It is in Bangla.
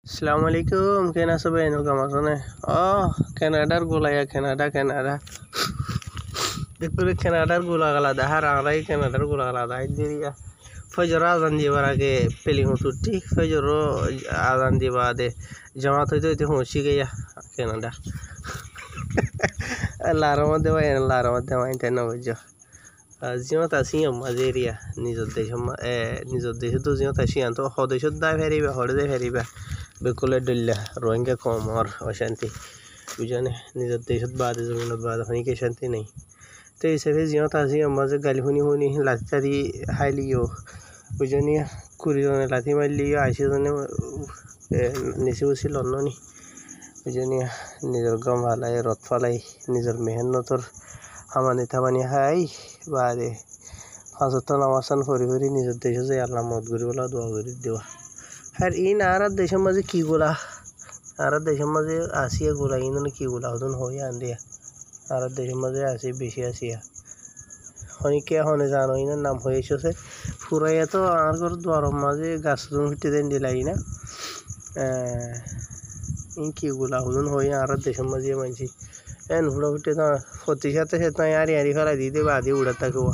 আসসালামু আলাইকুম কেন আছো বেন কামাজনে কানাডার গোলায়া কানাডা দেখলে কানাডার গোলা আলাদা হার আড়াই কানাডার গোলা আলাদা দিরিয়া ফজর আজান দিবার আগে পেলিং তুটি ফজর আজান দিবা দে জামাত হইতে হইতে হুঁসি গিয়া কানাডা লার মধ্যে মাইতে না বুঝছো জিমত আসি মাজেরিয়া নিজের দেশে তো জিমত আসি তো সদেশত দায় ফেরিবা হরে দায় ফেরিবা বেকুলে ডল্লা রোহিঙ্গা কম আর অশান্তি বুঝানে নিজের দেশত বাদে জমিনত বাদে হনিকে শান্তি নেই তো এই হিসাবে জিমত আসি মাঝে গালি শুনি লাঠি টাঠি হাইলিও বুঝনি কুড়িজনে লাঠি মারলিও 80জনে নিচে উচি লন্ডনি বুঝনি নিজের গম ফালাই রথ ফালাই নিজের মেহনতর হামানি থামানি খাই বাদে 5 ওয়াক্ত নামাজ পড়ি নিজের দেশে যাই আল্লাহ মত করি বলা দোয়া করি দেওয়া আর ইন আর দেশের মাঝে কি গোলা আর দেশের মাঝে আসিয়া গোলা ইন কি গোলা হদন হইয়া আন্দিয়া আর দেশের মাঝে আসি বেশি আসিয়া হনিকে হনে জানো ইনার নাম হয়েছে ফুরাইয়া তো আর ঘর দোয়ার মাঝে গাছ ফুটে দেন দিলাই না ইন কি গোলা হদন হইয়া আর দেশের মাঝে মানছি হুড়া ফুটে তো প্রতি সাথে সে তাই আরি ফেলাই দিতে বাদি উড়া থাকুয়া